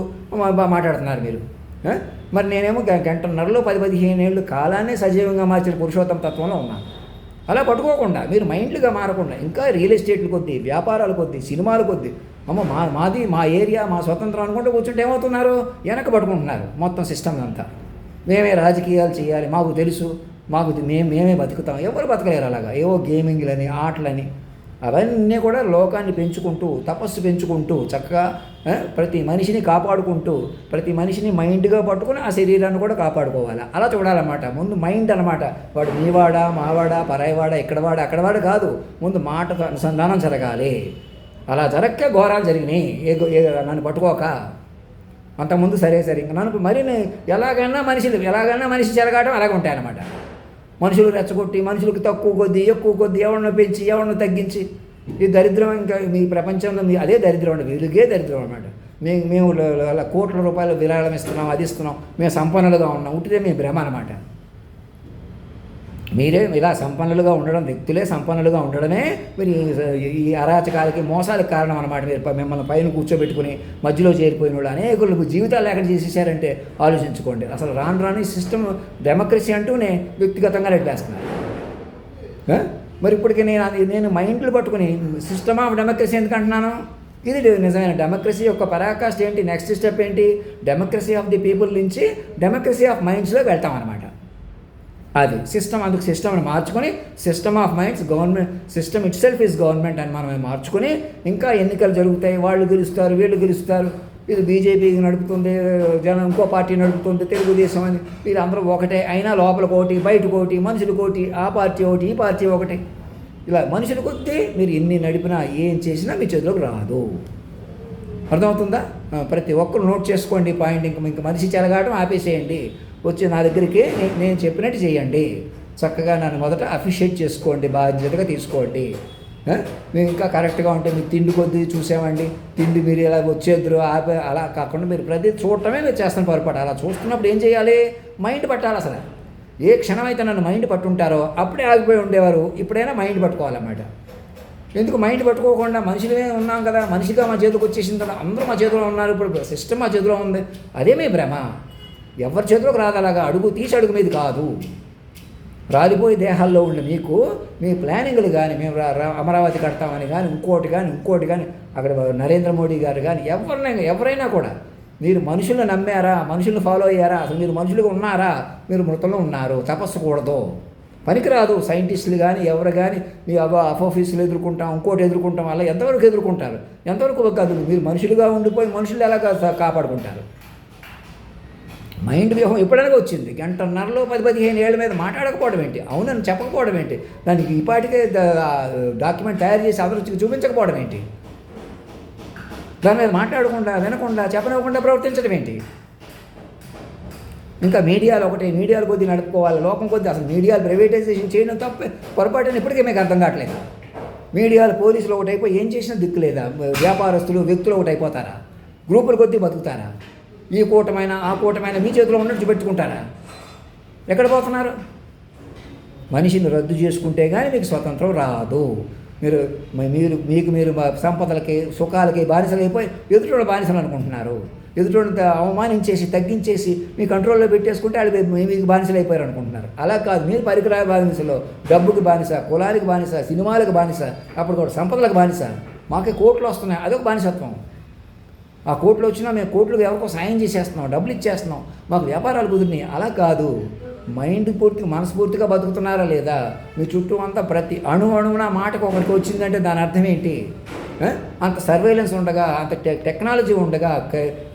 మాట్లాడుతున్నారు మీరు. మరి నేనేమో గంటన్నరలో 10-15 ఏళ్ళు కాలాన్ని సజీవంగా మార్చిన పురుషోత్తమ తత్వంలో ఉన్నాను. అలా పట్టుకోకుండా మీరు మైండ్లుగా మారకుండా ఇంకా రియల్ ఎస్టేట్లు కొద్దీ, వ్యాపారాలు కొద్దీ, సినిమాలు కొద్దీ, అమ్మ మాది మా ఏరియా మా స్వతంత్రం అనుకుంటూ కూర్చుంటే ఏమవుతున్నారు, వెనక పట్టుకుంటున్నారు మొత్తం సిస్టమ్ అంతా. మేమే రాజకీయాలు చేయాలి, మాకు తెలుసు, మేమే బతుకుతాం. ఎవరు బతకలేరు అలాగా. ఏవో గేమింగ్లని, ఆటలని, అవన్నీ కూడా లోకాన్ని పెంచుకుంటూ, తపస్సు పెంచుకుంటూ, చక్కగా ప్రతి మనిషిని కాపాడుకుంటూ, ప్రతి మనిషిని మైండ్గా పట్టుకుని ఆ శరీరాన్ని కూడా కాపాడుకోవాలి. అలా చూడాలన్నమాట. ముందు మైండ్ అనమాట. వాడు మీవాడా, మావాడా, పరాయివాడా, ఇక్కడవాడా, అక్కడవాడా కాదు. ముందు మాట అనుసంధానం జరగాలి. అలా జరక్కే ఘోరాలు జరిగినాయి. నన్ను పట్టుకోక అంతకుముందు సరే ఇంకా నన్ను మరి ఎలాగైనా మనిషి చెలగాటం అలాగే ఉంటాయన్నమాట. మనుషులు రెచ్చగొట్టి, మనుషులకు తక్కువ కొద్దీ ఎక్కువ కొద్దీ, ఎవరినో పెంచి ఎవరినో తగ్గించి, ఈ దరిద్రం. ఇంకా మీ ప్రపంచంలో అదే దరిద్రం అండి, వెలుగే దరిద్రం అన్నమాట. మేము కోట్ల రూపాయలు విరాళం ఇస్తున్నాం, అది ఇస్తున్నాం, మేము సంపన్నులుగా ఉన్నాం. ఉంటే మీ భ్రమ అనమాట. మీరే ఇలా సంపన్నులుగా ఉండడం, వ్యక్తులే సంపన్నులుగా ఉండడమే మీరు ఈ అరాచకాలకి, మోసాలకు కారణం అనమాట. మీరు మిమ్మల్ని పైన కూర్చోబెట్టుకుని మధ్యలో చేరిపోయిన వాళ్ళు అనేకులు జీవితాలు ఎక్కడ చేసేసారంటే ఆలోచించుకోండి. అసలు రాను సిస్టమ్ డెమోక్రసీ అంటూనే వ్యక్తిగతంగా నెట్టేస్తున్నారు. మరి ఇప్పటికీ నేను మైండ్లు పట్టుకుని సిస్టమ్ ఆఫ్ డెమోక్రసీ ఎందుకు అంటున్నాను? ఇది నిజమైన డెమోక్రసీ యొక్క పరాకాష్ఠ ఏంటి, నెక్స్ట్ స్టెప్ ఏంటి? డెమోక్రసీ ఆఫ్ ది పీపుల్ నుంచి డెమోక్రసీ ఆఫ్ మైండ్స్లో వెళ్తాం అనమాట. అది సిస్టమ్. అందుకు సిస్టమ్ని మార్చుకొని system of minds, government system it self is government అని మనం మార్చుకొని, ఇంకా ఎన్నికలు జరుగుతాయి, వాళ్ళు గెలుస్తారు, వీళ్ళు గెలుస్తారు, ఇది బీజేపీ నడుపుతుంది, ఇంకో పార్టీ నడుపుతుంది, తెలుగుదేశం అని, వీళ్ళందరూ ఒకటే. అయినా లోపల కోటి, బయట కోటి, మనుషులు కోటి, ఆ పార్టీ ఒకటి, ఈ పార్టీ ఒకటి. ఇలా మనుషులు కొద్దీ మీరు ఎన్ని నడిపినా, ఏం చేసినా మీ చేతిలోకి రాదు. అర్థమవుతుందా? ప్రతి ఒక్కరు నోట్ చేసుకోండి పాయింట్. ఇంక మనిషి చెలగాటం ఆపేసేయండి. వచ్చి నా దగ్గరికి నేను చెప్పినట్టు చేయండి. చక్కగా నన్ను మొదట అప్రిషియేట్ చేసుకోండి, బాధ్యతగా తీసుకోండి. మేము ఇంకా కరెక్ట్గా ఉంటే మీకు తిండి కొద్దీ చూసామండి, తిండి మీరు ఇలా వచ్చేద్దరు ఆపే, అలా కాకుండా మీరు ప్రతి చూడటమే మీరు చేస్తాను పొరపాటు. అలా చూస్తున్నప్పుడు ఏం చేయాలి? మైండ్ పట్టాలి. అసలు ఏ క్షణమైతే నన్ను మైండ్ పట్టుంటారో అప్పుడే ఆగిపోయి ఉండేవారు. ఇప్పుడైనా మైండ్ పట్టుకోవాలన్నమాట. ఎందుకు మైండ్ పట్టుకోకుండా మనుషులే ఉన్నాం కదా, మనిషిగా మా చేతికి వచ్చేసింది కదా, అందరూ మా చేతిలో ఉన్నారు, ఇప్పుడు సిస్టమ్ మా చేతిలో ఉంది. అదే మీ భ్రమ. ఎవరి చేతిలోకి రాదు. అలాగా అడుగు మీద కాదు. రాలిపోయే దేహాల్లో ఉండే మీకు మీ ప్లానింగ్లు కానీ, మేము అమరావతి కడతామని కానీ, ఇంకోటి కానీ, అక్కడ నరేంద్ర మోడీ గారు కానీ, ఎవరైనా కూడా మీరు మనుషులను నమ్మారా, మనుషులను ఫాలో అయ్యారా, అసలు మీరు మనుషులుగా ఉన్నారా? మీరు మృతంలో ఉన్నారు. తపస్సు కూడదు, పనికిరాదు. సైంటిస్టులు కానీ ఎవరు కానీ మీ అఫోఫీసులు ఎదుర్కొంటాం, ఇంకోటి ఎదుర్కొంటాం, అలా ఎంతవరకు ఎదుర్కొంటారు? ఎంతవరకు కాదు. మీరు మనుషులుగా ఉండిపోయి మనుషులు ఎలాగా కాపాడుకుంటారు? మైండ్ వ్యూహం ఎప్పుడైనా వచ్చింది. గంటన్నరలో 10-15 ఏళ్ళ మీద మాట్లాడకపోవడం ఏంటి, అవునని చెప్పకపోవడం ఏంటి, దానికి ఈపాటికే డాక్యుమెంట్ తయారు చేసి అభిరుచికి చూపించకపోవడం ఏంటి, దాని మీద మాట్లాడకుండా, వినకుండా, చెప్పనివ్వకుండా ప్రవర్తించడం ఏంటి? ఇంకా మీడియాలు కొద్దీ నడుపుకోవాలి, లోకం కొద్దీ. అసలు మీడియాలు ప్రైవేటైజేషన్ చేయడం తప్పే, పొరపాటుని ఇప్పటికే మీకు అర్థం కావట్లేదు. మీడియాలు, పోలీసులు ఒకటైపోయి ఏం చేసినా దిక్కు లేదా? వ్యాపారస్తులు, వ్యక్తులు ఒకటైపోతారా? గ్రూపుల కొద్దీ బతుకుతారా? ఈ కూటమైన ఆ కూటమైన మీ చేతిలో ఉన్నట్టు పెట్టుకుంటారా? ఎక్కడ పోతున్నారు? మనిషిని రద్దు చేసుకుంటే కానీ మీకు స్వతంత్రం రాదు. మీరు సంపదలకి, సుఖాలకి బానిసలు అయిపోయి ఎదుటి బానిసలు అనుకుంటున్నారు. ఎదుటి అవమానించేసి, తగ్గించేసి మీ కంట్రోల్లో పెట్టేసుకుంటే వాళ్ళు మీకు బానిసలు అయిపోయారు అనుకుంటున్నారు. అలా కాదు. మీరు పరికరాల బానిసలో, డబ్బుకి బానిస, కులానికి బానిస, సినిమాలకు బానిస, అప్పుడు కూడా సంపదలకు బానిస. మాకే కోట్లు వస్తున్నాయి, అదొక బానిసత్వం. ఆ కోట్లు వచ్చినా మేము కోట్లకు ఎవరికో సాయం చేసేస్తున్నాం, డబ్బులు ఇచ్చేస్తున్నాం, మాకు వ్యాపారాలు కుదిరినాయి. అలా కాదు. మైండ్ మనస్ఫూర్తిగా బతుకుతున్నారా లేదా? మీ చుట్టూ అంతా ప్రతి అణువున మాటకు ఒకరికి వచ్చిందంటే దాని అర్థం ఏంటి? అంత సర్వేలెన్స్ ఉండగా, అంత టెక్నాలజీ ఉండగా,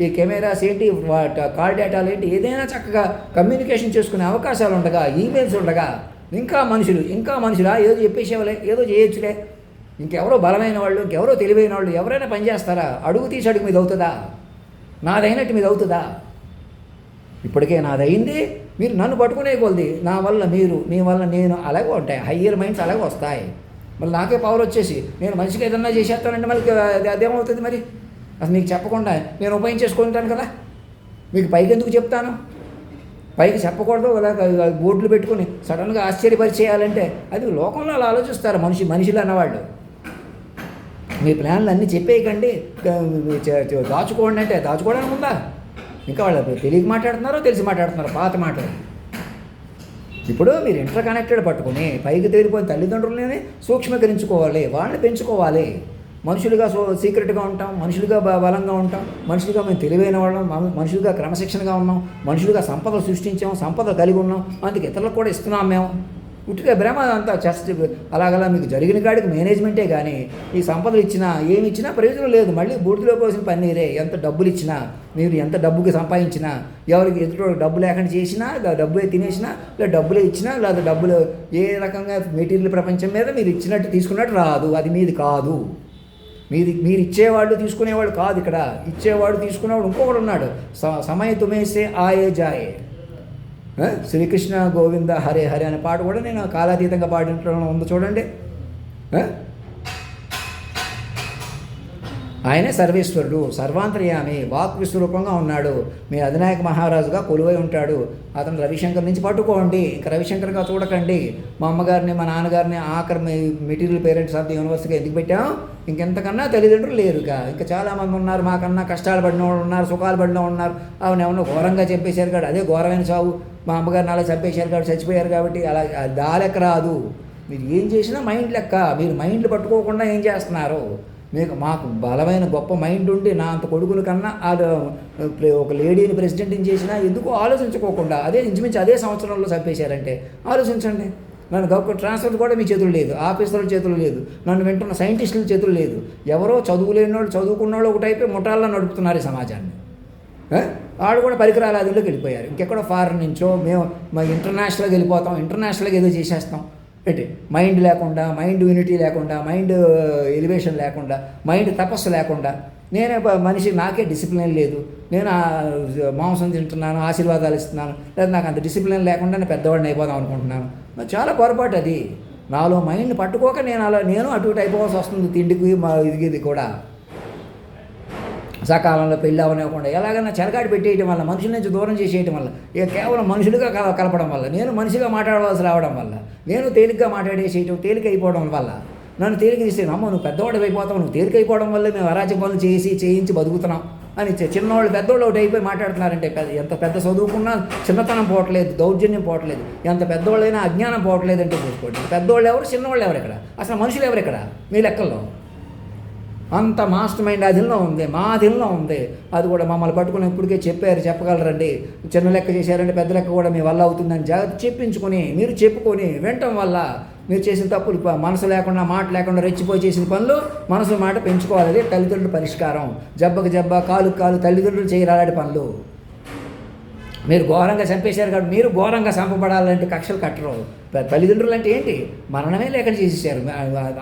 ఈ కెమెరాస్ ఏంటి, కాల్ డేటాలు ఏంటి, ఏదైనా చక్కగా కమ్యూనికేషన్ చేసుకునే అవకాశాలు ఉండగా, ఈమెయిల్స్ ఉండగా, ఇంకా మనుషులా ఏదో చెప్పేసేవాళ్ళే, ఏదో చేయొచ్చులే, ఇంకెవరో బలమైన వాళ్ళు, ఇంకెవరో తెలివైన వాళ్ళు ఎవరైనా పనిచేస్తారా? అడుగు మీద అవుతుందా? నాదైనట్టు మీది అవుతుందా? ఇప్పటికే నాదైంది, మీరు నన్ను పట్టుకునే కొలది నా వల్ల మీరు, మీ వల్ల నేను, అలాగే ఉంటాయి. హయ్యర్ మైండ్స్ అలాగే వస్తాయి. మళ్ళీ నాకే పవర్ వచ్చేసి నేను మనిషికి ఏదన్నా చేసేస్తానంటే మళ్ళీ అదేమవుతుంది? మరి అసలు మీకు చెప్పకుండా నేను ఉపయోగించేసుకుంటాను కదా. మీకు పైకి ఎందుకు చెప్తాను? పైకి చెప్పకూడదు, అలా బోర్డులు పెట్టుకుని సడన్గా ఆశ్చర్యపరిచేయాలంటే అది లోకంలో అలా ఆలోచిస్తారు మనుషులు అన్నవాళ్ళు. మీ ప్లాన్లు అన్నీ చెప్పేయకండి, దాచుకోండి అంటే దాచుకోవడానికి ఉందా? ఇంకా వాళ్ళు తెలియక మాట్లాడుతున్నారో తెలిసి మాట్లాడుతున్నారో పాత మాటలు. ఇప్పుడు మీరు ఇంటర్ కనెక్టెడ్ పట్టుకుని పైకి తేలిపోయిన తల్లిదండ్రులని సూక్ష్మీకరించుకోవాలి, వాళ్ళని పెంచుకోవాలి. మనుషులుగా సీక్రెట్గా ఉంటాం, మనుషులుగా బలంగా ఉంటాం, మనుషులుగా మేము తెలివైన వాళ్ళం, మనుషులుగా క్రమశిక్షణగా ఉన్నాం, మనుషులుగా సంపదలు సృష్టించాం, సంపదలు కలిగి ఉన్నాం, అందుకే ఇతరులకు కూడా ఇస్తున్నాం మేము. ఉట్టిగా భ్రమ అంతా జస్ట్ అలాగలా మీకు జరిగిన కాడికి మేనేజ్మెంటే కానీ ఈ సంపదలు ఇచ్చినా ఏమి ఇచ్చినా ప్రయోజనం లేదు. మళ్ళీ బూడిదలో పోసిన పన్నీరే. ఎంత డబ్బులు ఇచ్చినా, మీరు ఎంత డబ్బుకి సంపాదించినా, ఎవరికి ఎదుటి డబ్బు లేకుండా చేసినా, డబ్బులే తినేసినా, లేదా డబ్బులే ఇచ్చినా, లేదా డబ్బులు ఏ రకంగా మెటీరియల్ ప్రపంచం మీద మీరు ఇచ్చినట్టు తీసుకున్నట్టు రాదు. అది మీది కాదు. మీరు ఇచ్చేవాళ్ళు తీసుకునేవాళ్ళు కాదు. ఇక్కడ ఇచ్చేవాడు తీసుకునేవాడు ఇంకొకడు ఉన్నాడు. సమయ తుమేసే ఆయే జాయే. శ్రీకృష్ణ గోవింద హరే హరే అనే పాట కూడా నేను కాలాతీతంగా పాడినట్లు ఉంది చూడండి. ఆయనే సర్వేశ్వరుడు, సర్వాంతర్యామి, వాక్ విశ్వరూపంగా ఉన్నాడు. మీ అధినాయక మహారాజుగా కొలువై ఉంటాడు. అతను రవిశంకర్ నుంచి పట్టుకోండి, ఇంకా రవిశంకర్గా చూడకండి. మా అమ్మగారిని మా నాన్నగారిని ఆఖరి మెటీరియల్ పేరెంట్స్ ఆఫ్ ది యూనివర్స్గా ఎందుకు పెట్టాం? ఇంకెంతకన్నా తల్లిదండ్రులు లేరుగా. ఇంకా చాలామంది ఉన్నారు, మాకన్నా కష్టాలు పడిన వాళ్ళు ఉన్నారు, సుఖాలు పడిన ఉన్నారు. ఆవిడ ఏమన్నా ఘోరంగా చెప్పేశారు కాబట్టి అదే ఘోరమైన చావు. మా అమ్మగారిని అలా చంపేశారు కాబట్టి చచ్చిపోయారు కాబట్టి అలా దాలెక్క రాదు. మీరు ఏం చేసినా మైండ్ లెక్క. మీరు మైండ్లు పట్టుకోకుండా ఏం చేస్తున్నారు? మాకు బలమైన గొప్ప మైండ్ ఉండి నా అంత కొడుకుల కన్నా అది ఒక లేడీని ప్రెసిడెంట్ని చేసినా ఎందుకు ఆలోచించుకోకుండా అదే ఇంచుమించు అదే సంవత్సరంలో చంపేశారంటే ఆలోచించండి. నన్ను గొప్ప ట్రాన్స్ఫర్ కూడా మీ చేతులు లేదు, ఆఫీసర్ల చేతులు లేదు, నన్ను వింటున్న సైంటిస్టుల చేతులు లేదు. ఎవరో చదువులేని వాళ్ళు చదువుకున్న వాళ్ళు ఒకటైపోయి ముఠాల్లో నడుపుతున్నారు ఈ సమాజాన్ని. వాళ్ళు కూడా పరికరాల అదిలోకి వెళ్ళిపోయారు. ఇంకెక్కడో ఫారెన్ నుంచో మేము ఇంటర్నేషనల్గా వెళ్ళిపోతాం, ఇంటర్నేషనల్గా ఏదో చేసేస్తాం. ఏంటి మైండ్ లేకుండా, మైండ్ యూనిటీ లేకుండా, మైండ్ ఎలివేషన్ లేకుండా, మైండ్ తపస్సు లేకుండా, నేనే మనిషి నాకే డిసిప్లిన్ లేదు, నేను మాంసం తింటున్నాను, ఆశీర్వాదాలు ఇస్తున్నాను, లేదా నాకు అంత డిసిప్లిన్ లేకుండా నేను పెద్దవాడిని అయిపోదాం అనుకుంటున్నాను. చాలా పొరపాటు అది. నాలో మైండ్ పట్టుకోక నేను అటు ఇటు అయిపోవాల్సి వస్తుంది. తిండికి ఇది కూడా సకాలంలో పెళ్ళి అవనివ్వకుండా ఎలాగైనా చెరగాడి పెట్టేయటం వల్ల, మనుషుల నుంచి దూరం చేసేయటం వల్ల, ఇక కేవలం మనుషులుగా కలపడం వల్ల, నేను మనిషిగా మాట్లాడవలసి రావడం వల్ల, నేను తేలిగ్గా మాట్లాడేసేయటం, తేలిక అయిపోవడం వల్ల, నన్ను తేలిక తీస్తే అమ్మ నువ్వు పెద్దవాడు అయిపోతావు, నువ్వు తేలిక అయిపోవడం వల్లే మేము అరాచక పనులు చేయించి బతుకుతున్నాం అని చిన్నవాళ్ళు పెద్దవాళ్ళు ఒకటి అయిపోయి మాట్లాడుతున్నారంటే ఎంత పెద్ద చదువుకున్నా చిన్నతనం పోవట్లేదు, దౌర్జన్యం పోవట్లేదు, ఎంత పెద్దవాళ్ళైనా అజ్ఞానం పోవట్లేదంటే చూసుకోండి. పెద్దవాళ్ళు ఎవరు, చిన్నవాళ్ళు ఎవరు ఇక్కడ? అసలు మనుషులు ఎవరు ఇక్కడ మీ లెక్కల్లో? అంత మాస్టర్ మైండ్ అదిలో ఉంది, మా అదిలో ఉంది. అది కూడా మమ్మల్ని పట్టుకుని ఇప్పటికే చెప్పగలరండి. చిన్న లెక్క చేశారంటే పెద్ద లెక్క కూడా మీ వల్ల అవుతుందని జాగ్రత్త చెప్పించుకొని మీరు చెప్పుకొని వినటం వల్ల మీరు చేసిన తప్పులు, మనసు లేకుండా మాట లేకుండా రెచ్చిపోయి చేసిన పనులు మనసు మాట పెంచుకోవాలి. అదే తల్లిదండ్రుల పరిష్కారం. జబ్బకు జబ్బ, కాలుకు కాలు, తల్లిదండ్రులు చేయరాలాంటి పనులు. మీరు ఘోరంగా చంపేశారు కాబట్టి మీరు ఘోరంగా చంపబడాలంటే కక్షలు కట్టరు. తల్లిదండ్రులు అంటే ఏంటి? మరణమే లేకుండా చేసేసారు,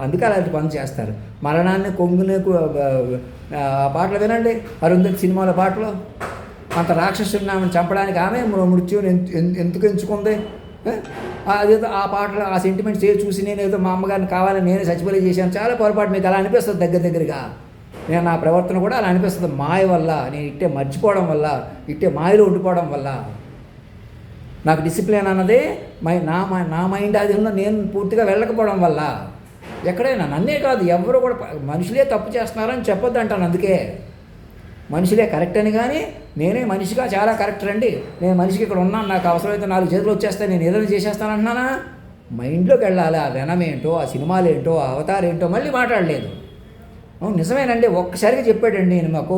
అందుకే అలాంటి పనులు చేస్తారు. మరణాన్ని కొంగునే పాటలు వినండి, అరుంధతి సినిమాలో పాటలో. అంత రాక్షసుని చంపడానికి ఆమె మృత్యువుని ఎందుకు ఎంచుకుంది? అదేదో ఆ పాటలు, ఆ సెంటిమెంట్స్ ఏదో చూసి నేను ఏదో మా అమ్మగారిని కావాలని నేనే చచ్చిపోలే చేశాను. చాలా పొరపాటు. మీకు అలా అనిపిస్తుంది దగ్గరగా. నేను నా ప్రవర్తన కూడా అలా అనిపిస్తుంది. మాయ వల్ల, నేను ఇట్టే మర్చిపోవడం వల్ల, ఇట్టే మాయలో ఉండిపోవడం వల్ల. నాకు డిసిప్లిన్ అన్నదే నా మైండ్ అదిలో నేను పూర్తిగా వెళ్ళకపోవడం వల్ల. ఎక్కడైనా నన్నే కాదు, ఎవరు కూడా మనుషులే తప్పు చేస్తున్నారని చెప్పొద్దు అంటాను. అందుకే మనుషులే కరెక్ట్ అని, కానీ నేనే మనిషిగా చాలా కరెక్ట్ రండి, నేను మనిషికి ఇక్కడ ఉన్నాను, నాకు అవసరమైతే 4 చేతులు వచ్చేస్తాయి, నేను ఏదైనా చేసేస్తాను అంటున్నానా? మైండ్లోకి వెళ్ళాలి. ఆ వెనమేంటో, ఆ సినిమాలు ఏంటో, ఆ అవతారం ఏంటో మళ్ళీ మాట్లాడలేదు. నిజమేనండి, ఒక్కసారిగా చెప్పాడండి నేను మాకు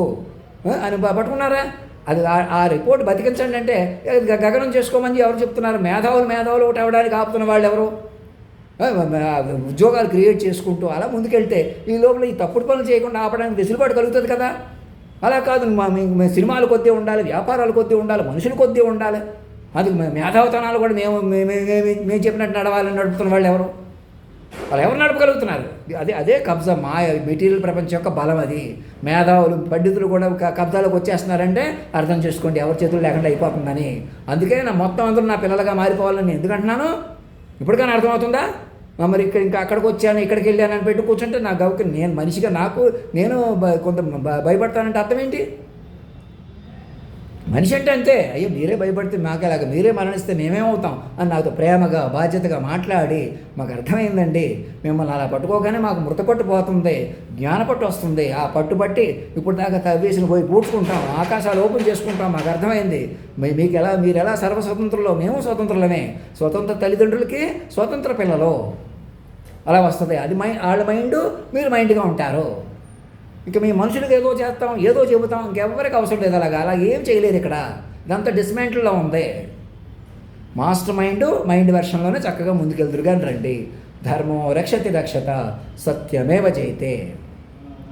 అని పట్టుకున్నారా? అది ఆ రిపోర్ట్ బతికించండి అంటే గగనం చేసుకోమని ఎవరు చెప్తున్నారు? మేధావులు ఒకటి అవ్వడానికి ఆపుతున్న వాళ్ళు ఎవరు? ఉద్యోగాలు క్రియేట్ చేసుకుంటూ అలా ముందుకెళ్తే ఈ లోపల ఈ తప్పుడు పనులు చేయకుండా ఆపడానికి వెసులుబాటు కలుగుతుంది కదా. అలా కాదు, సినిమాలు కొద్దీ ఉండాలి, వ్యాపారాలు కొద్దీ ఉండాలి, మనుషులు కొద్దీ ఉండాలి. అది మేధావితనాలు కూడా మేము చెప్పినట్టు నడవాలని నడుపుతున్న వాళ్ళు ఎవరు? వాళ్ళు ఎవరు నడపగలుగుతున్నారు? అదే కబ్జా, మాయ, మెటీరియల్ ప్రపంచం యొక్క బలం అది. మేధావులు పండితులు కూడా కబ్జాలోకి వచ్చేస్తున్నారంటే అర్థం చేసుకోండి ఎవరి చేతులు లేకుండా అయిపోతుందని. అందుకే మొత్తం అందరూ నా పిల్లలుగా మారిపోవాలని నేను ఎందుకంటున్నాను? ఇప్పటికైనా అర్థమవుతుందా? మరి ఇంకా అక్కడికి వచ్చాను, ఇక్కడికి వెళ్ళాను అని పెట్టి కూర్చుంటే నా గౌకి నేను మనిషిగా నేను కొంత భయపడతానంటే అర్థం ఏంటి? మనిషి అంటే అంతే. అయ్యో మీరే భయపడితే మాకేలాగా, మీరే మరణిస్తే మేమేమవుతాం అని నాతో ప్రేమగా బాధ్యతగా మాట్లాడి మాకు అర్థమైందండి, మిమ్మల్ని అలా పట్టుకోగానే మాకు మృతపట్టు పోతుంది, జ్ఞానపట్టు వస్తుంది. ఆ పట్టుబట్టి ఇప్పుడు దాకా తవ్వేసిన పోయి పూడ్చుకుంటాం, ఆకాశాలు ఓపెన్ చేసుకుంటాం, మాకు అర్థమైంది. మీరు ఎలా సర్వస్వతంత్రులో మేము స్వతంత్రులమే. స్వతంత్ర తల్లిదండ్రులకి స్వతంత్ర పిల్లలు అలా వస్తుంది. అది వాళ్ళ మైండ్, మీరు మైండ్గా ఉంటారు. ఇక మీ మనుషులకు ఏదో చేస్తాం, ఏదో చెబుతాం, ఇంకెవరికి అవసరం లేదు. అలా ఏం చేయలేదు ఇక్కడ. ఇదంతా డిస్మెంటల్లో ఉంది. మాస్టర్ మైండ్ వెర్షన్లోనే చక్కగా ముందుకెళ్తురు కానీ రండి. ధర్మో రక్షతి రక్షత, సత్యమేవ జయతే.